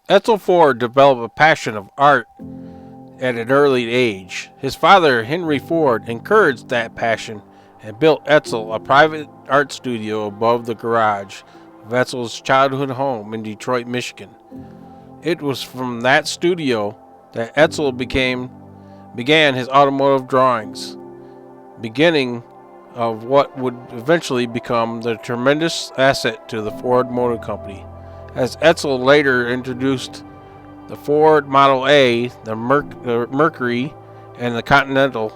Edsel Ford developed a passion of art at an early age. His father, Henry Ford, encouraged that passion and built Edsel a private art studio above the garage of Edsel's childhood home in Detroit, Michigan. It was from that studio that Edsel began his automotive drawings, beginning of what would eventually become the tremendous asset to the Ford Motor Company. As Edsel later introduced the Ford Model A, the Mercury, and the Continental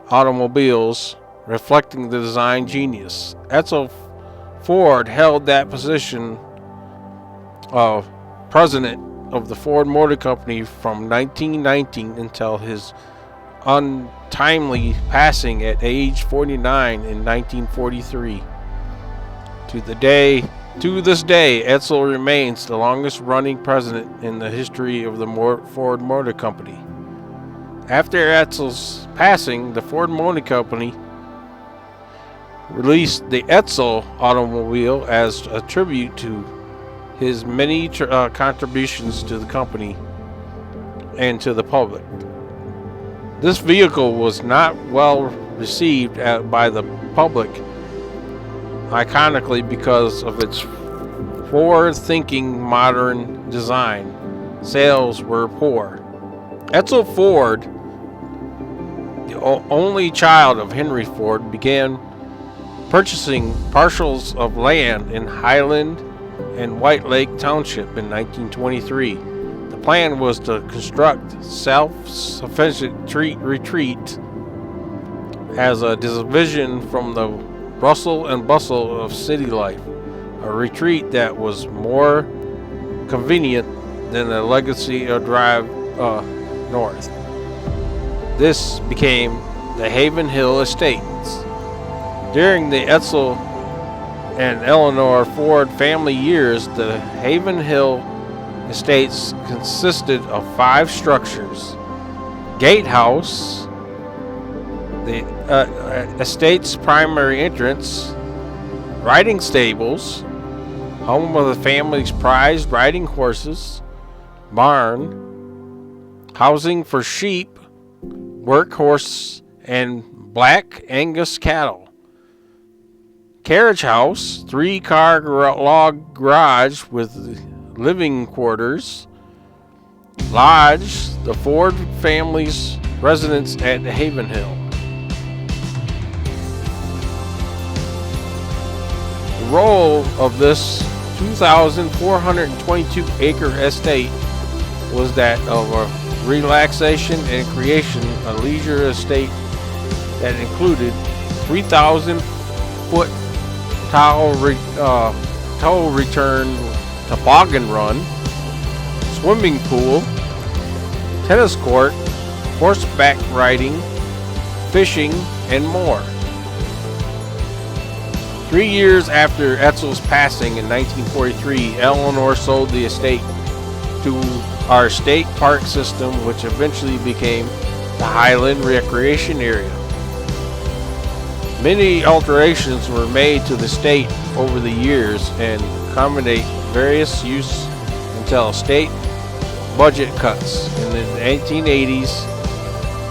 automobiles, reflecting the design genius. Edsel Ford held that position of president of the Ford Motor Company from 1919 until his untimely passing at age 49 in 1943. To this day, Edsel remains the longest-running president in the history of the Ford Motor Company. After Edsel's passing, the Ford Motor Company released the Edsel automobile as a tribute to his many contributions to the company and to the public. This vehicle was not well received by the public, iconically because of its forward-thinking modern design. Sales were poor. Edsel Ford, the only child of Henry Ford, began purchasing parcels of land in Highland and White Lake Township in 1923. The plan was to construct self-sufficient retreat as a division from the rustle and bustle of city life, a retreat that was more convenient than a legacy drive north. This became the Havenhill Estates. During the Edsel and Eleanor Ford family years, the Havenhill Estates consisted of 5 structures: gatehouse, the estate's primary entrance, riding stables, home of the family's prized riding horses, barn, housing for sheep, workhorse, and black Angus cattle. Carriage house, 3-car log garage with living quarters. Lodge, the Ford family's residence at Havenhill. The role of this 2,422-acre estate was that of a relaxation and creation, a leisure estate that included 3,000-foot tow return toboggan run, swimming pool, tennis court, horseback riding, fishing, and more. 3 years after Edsel's passing in 1943, Eleanor sold the estate to our state park system, which eventually became the Highland Recreation area. Many alterations were made to the estate over the years and accommodate various use until state budget cuts in the 1980s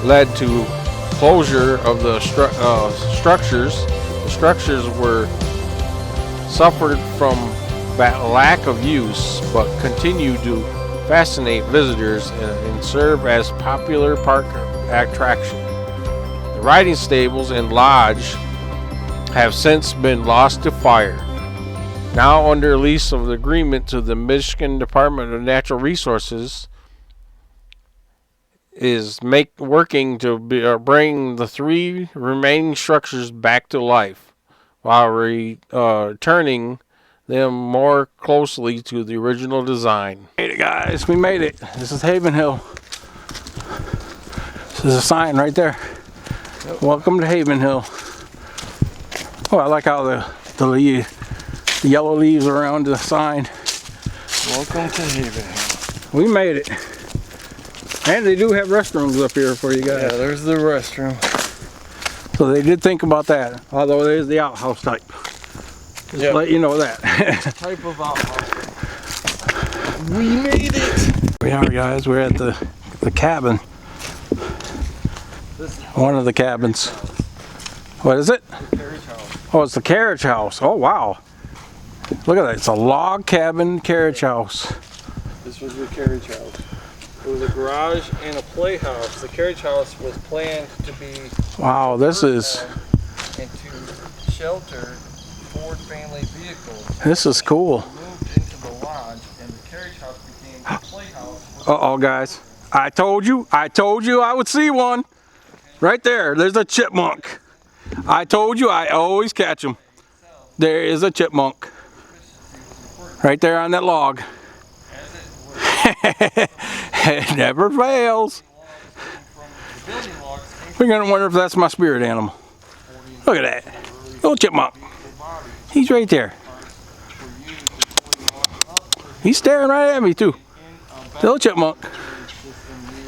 led to closure of the structures. The structures were suffered from lack of use, but continue to fascinate visitors and serve as popular park attraction. The riding stables and lodge have since been lost to fire. Now under lease of the agreement to the Michigan Department of Natural Resources, is working to bring the 3 remaining structures back to life while returning them more closely to the original design. Made it, guys. We made it. This is Havenhill. This is a sign right there. Yep. Welcome to Havenhill. Oh, I like how the yellow leaves around the sign. Welcome to Havenhill. We made it. And they do have restrooms up here for you guys. Yeah, there's the restroom. So they did think about that, although there's the outhouse type. Just let you know that. Type of outhouse. We made it! We are, guys. We're at the cabin. One of the cabins. What is it? The carriage house. Oh, it's the carriage house. Oh, wow. Look at that. It's a log cabin carriage house. This was the carriage house. It was a garage and a playhouse. The carriage house was planned to be... Wow, this is... and to shelter Ford family vehicles. This is cool. Moved into the lodge, and the carriage house became a playhouse. Uh-oh, guys. I told you I would see one. Right there. There's a chipmunk. I told you I always catch them. There is a chipmunk. Right there on that log. It never fails. We're gonna wonder if that's my spirit animal. Look at that. Little chipmunk. He's right there. He's staring right at me too. Little chipmunk.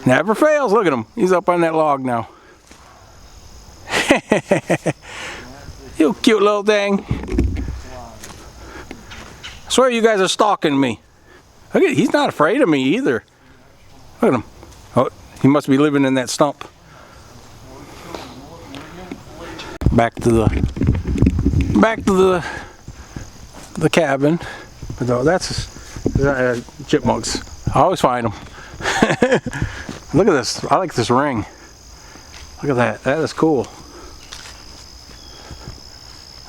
Never fails. Look at him. He's up on that log now. You cute little thing. I swear you guys are stalking me. Look at, he's not afraid of me either. Look at him. Oh, he must be living in that stump. Back to the cabin. But that's chipmunks. I always find them. Look at this. I like this ring. Look at that. That is cool.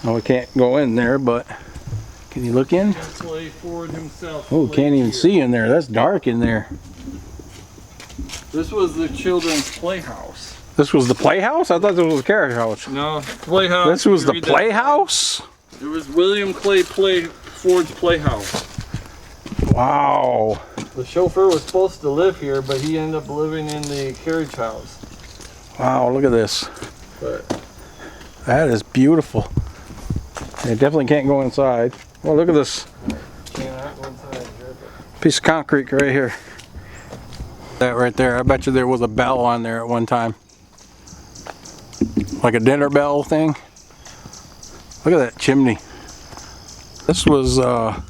Oh, we can't go in there, but can you look in? Ford himself. Oh, can't even see in there. That's dark in there. This was the children's playhouse. This was the playhouse? I thought this was the carriage house. No, playhouse. This was the playhouse? It was William Clay Ford's playhouse. Wow. The chauffeur was supposed to live here, but he ended up living in the carriage house. Wow, look at this. But that is beautiful. They definitely can't go inside. Well, look at this piece of concrete right here. That right there, I bet you there was a bell on there at one time. Like a dinner bell thing. Look at that chimney. This was the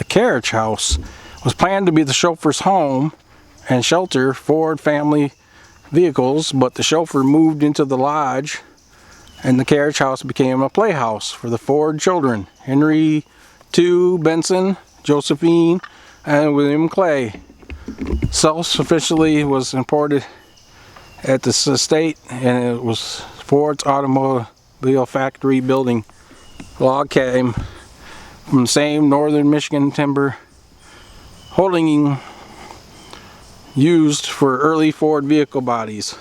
carriage house. It was planned to be the chauffeur's home and shelter Ford family vehicles, but the chauffeur moved into the lodge and the carriage house became a playhouse for the Ford children, Henry II Benson, Josephine, and William Clay. Self-sufficiently was imported at this estate, and it was Ford's automobile factory building. Log came from the same northern Michigan timber holding used for early Ford vehicle bodies.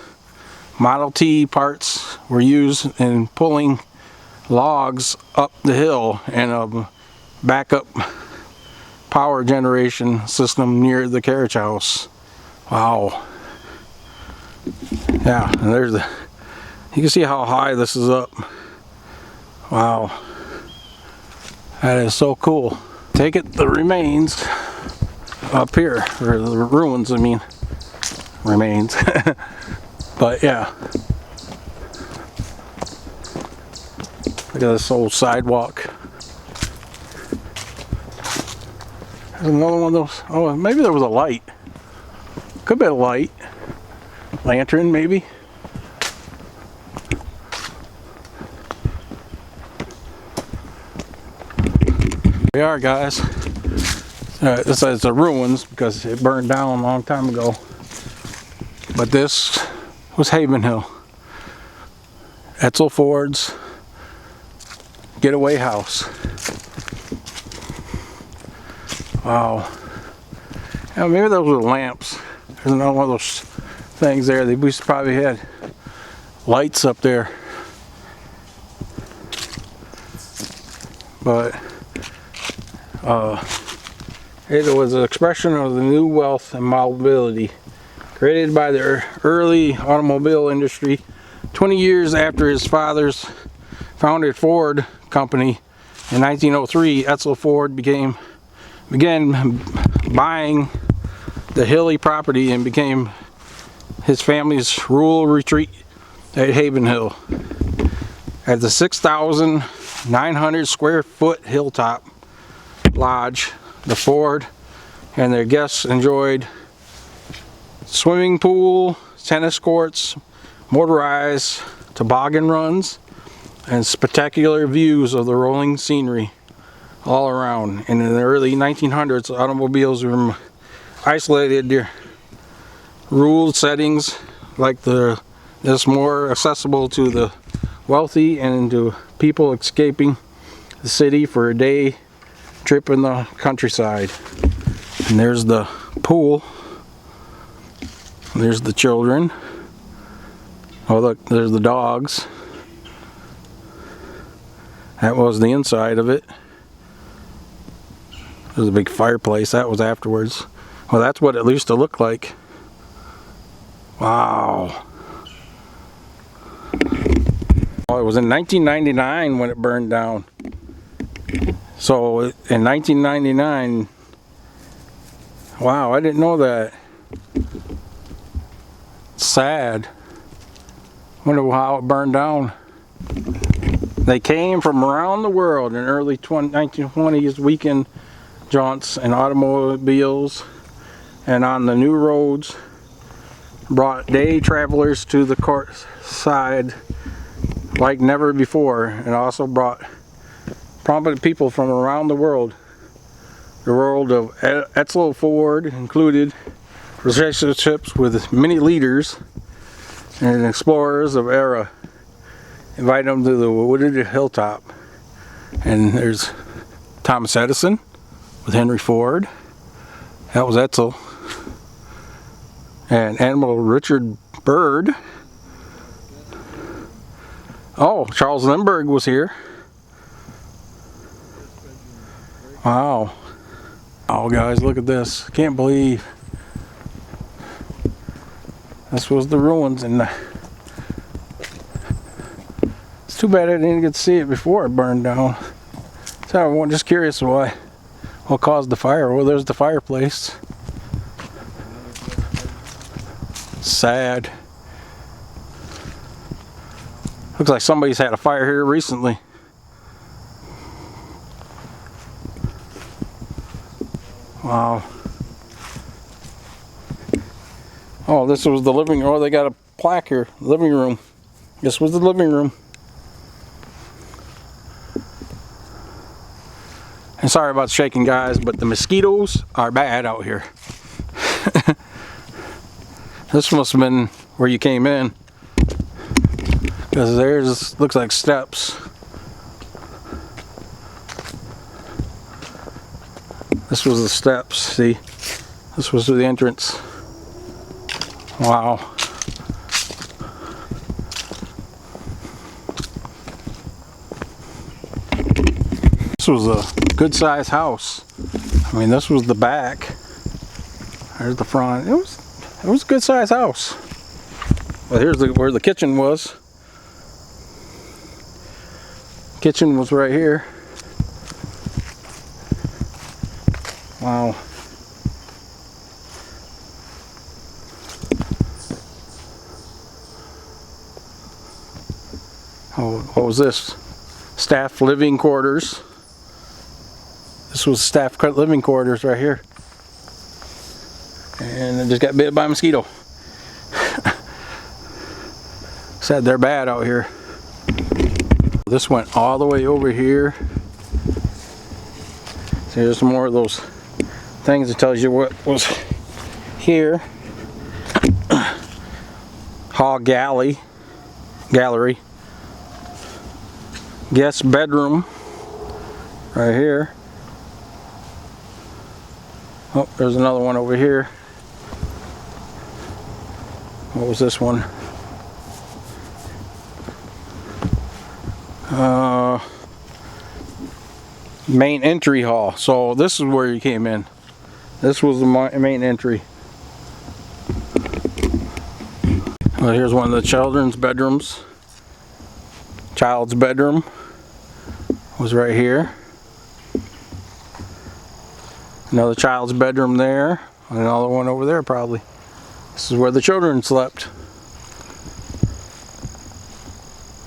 Model T parts were used in pulling logs up the hill and a backup power generation system near the carriage house. Wow. Yeah, and there's the, you can see how high this is up. Wow. That is so cool. Take it, the remains up here, or the ruins, I mean. Remains. But yeah. Look at this old sidewalk. There's another one of those. Oh, maybe there was a light. Could be a light. Lantern, maybe. We are, guys. This is the ruins because it burned down a long time ago. But this was Havenhill. Edsel Ford's getaway house. Wow. Yeah, maybe those were lamps. There's another one of those things there. They probably had lights up there. But it was an expression of the new wealth and mobility created by the early automobile industry. 20 years after his father's founded Ford company in 1903, Edsel Ford began buying the hilly property and became his family's rural retreat at Havenhill. At the 6,900 square foot hilltop lodge, the Ford and their guests enjoyed swimming pool, tennis courts, motorized toboggan runs, and spectacular views of the rolling scenery all around. And in the early 1900s, automobiles were isolated their ruled settings like this more accessible to the wealthy and to people escaping the city for a day trip in the countryside. And there's the pool. There's the children. Oh look, there's the dogs. That was the inside of it. There's a big fireplace. That was afterwards. Well, that's what it used to look like. Wow. Oh, it was in 1999 when it burned down. So in 1999, wow, I didn't know that. Sad. Wonder how it burned down. They came from around the world in early 1920s weekend jaunts and automobiles, and on the new roads brought day travelers to the court side like never before, and also brought prominent people from around the world. The world of Edsel Ford included relationships with many leaders and explorers of era. Invite them to the wooded hilltop. And there's Thomas Edison with Henry Ford. That was Edsel. And Admiral Richard Byrd. Oh, Charles Lindbergh was here. Wow. Oh guys, look at this. Can't believe this was the ruins. And it's too bad I didn't get to see it before it burned down. So I'm just curious what caused the fire. Well, there's the fireplace. Sad. Looks like somebody's had a fire here recently. Wow. Oh, this was the living room. Oh, they got a plaque here. Living room. This was the living room. And sorry about the shaking, guys, but the mosquitoes are bad out here. This must have been where you came in, because there's looks like steps. This was the steps. See, this was the entrance. Wow. This was a good sized house. I mean, this was the back. There's the front. It was a good sized house. Well, here's where the kitchen was. Kitchen was right here. Wow. Oh, what was this? Staff living quarters. This was staff living quarters right here. And it just got bit by a mosquito. Said they're bad out here. This went all the way over here. So here's some more of those things that tells you what was here. Hall gallery. Guest bedroom right here. Oh, there's another one over here. What was this one? Main entry hall. So this is where you came in. This was the main entry. Well, here's one of the children's bedrooms. Child's bedroom was right here. Another child's bedroom there. Another one over there probably. This is where the children slept.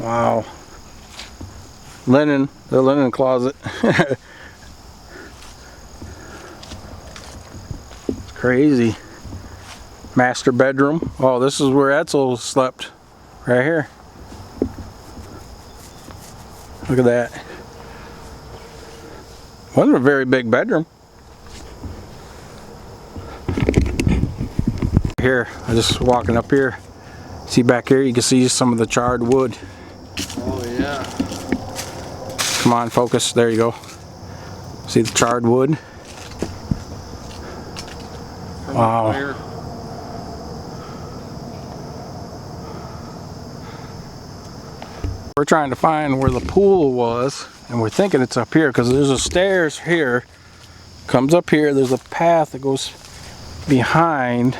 Wow. Linen, the linen closet. Crazy. Master bedroom. Oh, this is where Edsel slept. Right here. Look at that. Wasn't a very big bedroom. Here, I'm just walking up here. See back here, you can see some of the charred wood. Oh yeah. Come on, focus. There you go. See the charred wood? Wow. Fire. We're trying to find where the pool was, and we're thinking it's up here because there's a stairs here. Comes up here. There's a path that goes behind.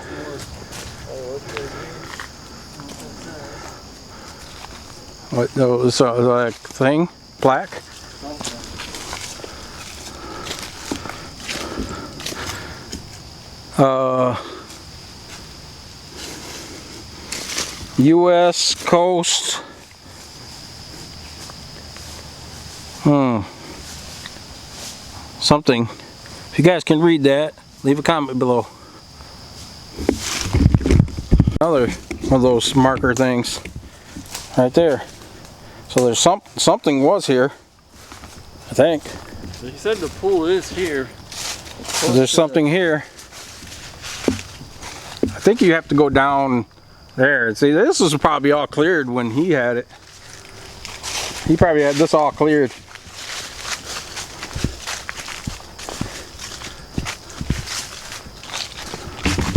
What? No, it's a thing, plaque. U.S. Coast. Something. If you guys can read that, leave a comment below. Another one of those marker things right there. So there's something was here, I think. So he said the pool is here. So there's something here. I think you have to go down there. See, this was probably all cleared when he had it. He probably had this all cleared.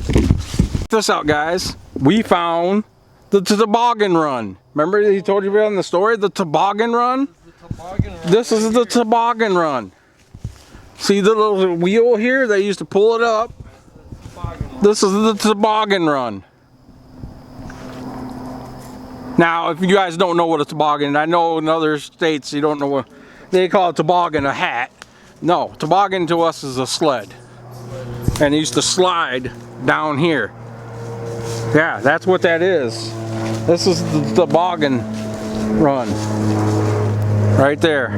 Check this out, guys. We found the toboggan run. Remember he told you about in the story, the toboggan run? This is the toboggan run. See the little wheel here? They used to pull it up. This is the toboggan run. Now, if you guys don't know what a toboggan, I know in other states you don't know what they call a toboggan, a hat. No, toboggan to us is a sled. And it used to slide down here. Yeah, that's what that is. This is the toboggan run. Right there.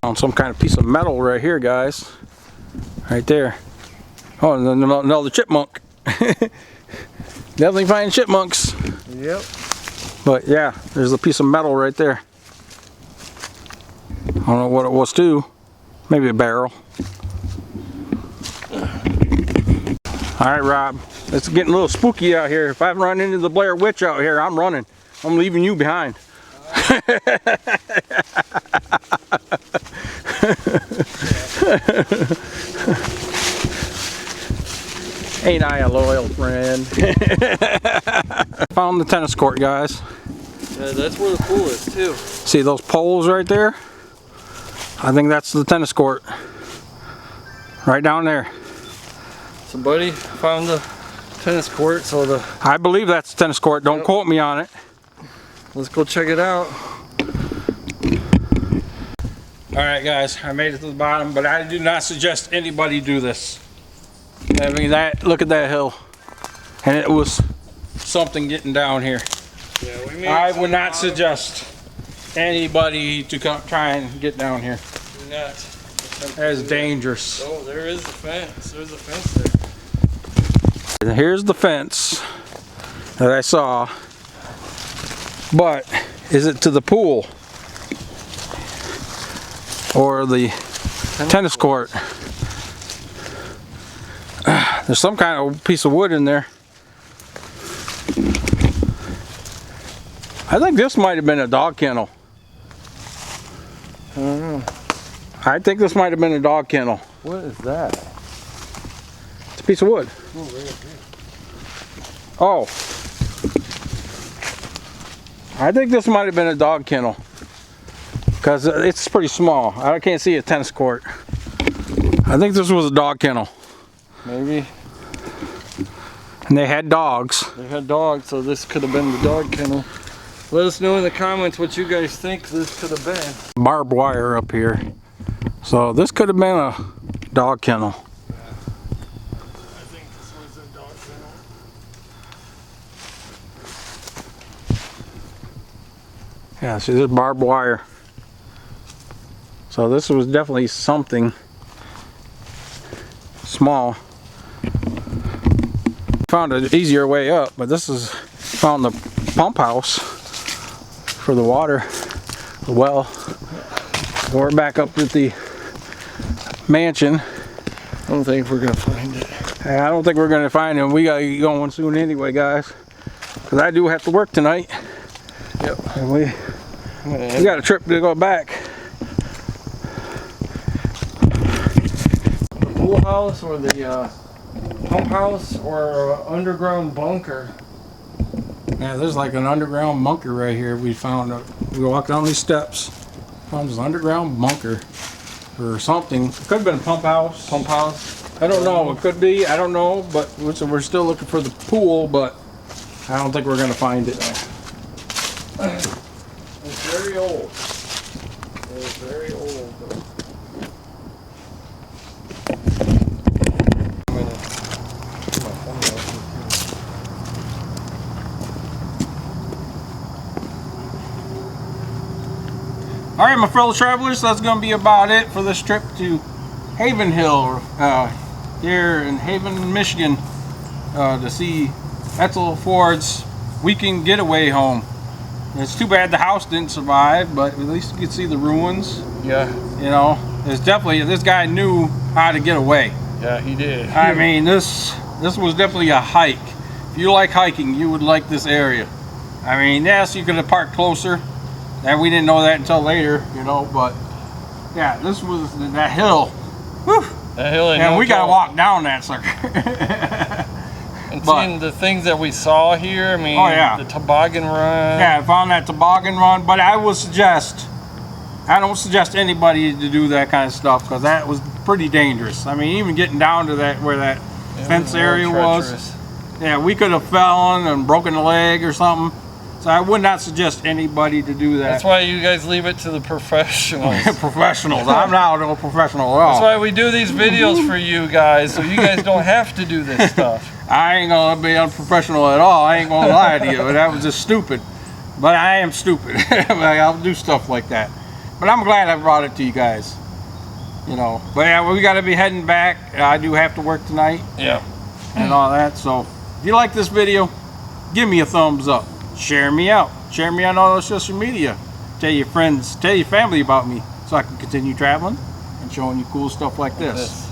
On some kind of piece of metal right here, guys. Right there. Oh, and then another chipmunk. Definitely find chipmunks. Yep. But yeah, there's a piece of metal right there. I don't know what it was too. Maybe a barrel. Alright, Rob. It's getting a little spooky out here. If I run into the Blair Witch out here, I'm running. I'm leaving you behind. Ain't I a loyal friend? Found the tennis court, guys. Yeah, that's where the pool is too. See those poles right there? I think that's the tennis court. Right down there. Somebody found the tennis court, so I believe that's the tennis court. Don't quote me on it. let's go check it out. Alright guys, I made it to the bottom, but I do not suggest anybody do this. I mean, look at that hill. And it was something getting down here. Yeah, I would not suggest anybody to come try and get down here. Do not. That is dangerous. Oh, there is the fence. There's a fence there. And here's the fence that I saw. But is it to the pool? Or the tennis court? There's some kind of piece of wood in there. I think this might have been a dog kennel. I don't know. I think this might have been a dog kennel. What is that? It's a piece of wood. Oh. I think this might have been a dog kennel. Because it's pretty small. I can't see a tennis court. I think this was a dog kennel. Maybe. And they had dogs. They had dogs, so this could have been the dog kennel. Let us know in the comments what you guys think this could have been. Barbed wire up here. So this could have been a dog kennel. I think this was a dog kennel. Yeah, see, there's barbed wire. So this was definitely something small. Found an easier way up, but this is found the pump house for the water, the well. We're back up at the mansion. I don't think we're gonna find it. I don't think we're gonna find him. We gotta get going soon anyway, guys, because I do have to work tonight. Yep. And we got a trip to go back. The pool house or the pump house or underground bunker. Yeah, there's like an underground bunker right here. We found. We walked down these steps. Found this underground bunker or something. It could have been a pump house. Pump house. I don't know. It could be. I don't know. But we're still looking for the pool. But I don't think we're gonna find it. It's very old. It's very old. All right, my fellow travelers, that's going to be about it for this trip to Havenhill, here in Haven, Michigan, to see Edsel Ford's weekend getaway home. It's too bad the house didn't survive, but at least you could see the ruins. Yeah. You know, it's definitely, this guy knew how to get away. Yeah, he did. I mean, this was definitely a hike. If you like hiking, you would like this area. I mean, yes, you could have parked closer. And we didn't know that until later, you know, but yeah, this was that hill. Whew. That hill ain't And no we gotta joke. walk down that sucker. And But- seeing the things that we saw here, I mean, Oh, yeah. the toboggan run. Yeah, I found that toboggan run, but I don't suggest anybody to do that kind of stuff because that was pretty dangerous. I mean, even getting down to that where that It fence real area was, treacherous. yeah, we could have fallen and broken a leg or something. So I would not suggest anybody to do that. That's why you guys leave it to the professionals. Professionals. I'm not no professional at all. That's why we do these videos for you guys, so you guys don't have to do this stuff. I ain't gonna be unprofessional at all. I ain't gonna lie to you. That was just stupid. But I am stupid. I'll do stuff like that. But I'm glad I brought it to you guys. You know. But yeah, we gotta be heading back. I do have to work tonight Yeah. and all that. So if you like this video, give me a thumbs up. Share me out. Share me on all those social media. Tell your friends, tell your family about me so I can continue traveling and showing you cool stuff like this.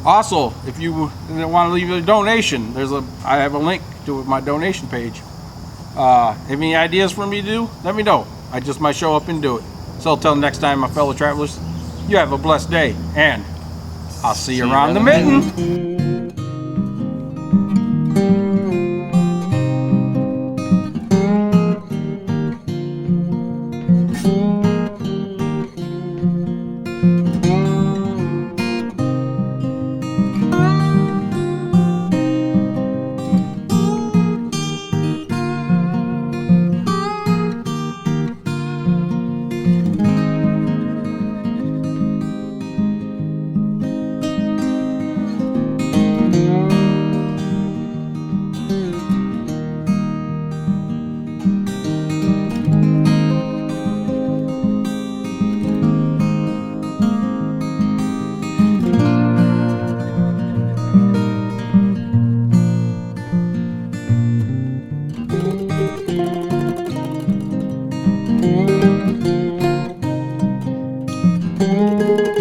Also, if you want to leave a donation, I have a link to my donation page. Have any ideas for me to do? Let me know. I just might show up and do it. So until next time, my fellow travelers, you have a blessed day, and I'll see you around the mitten. Thank you.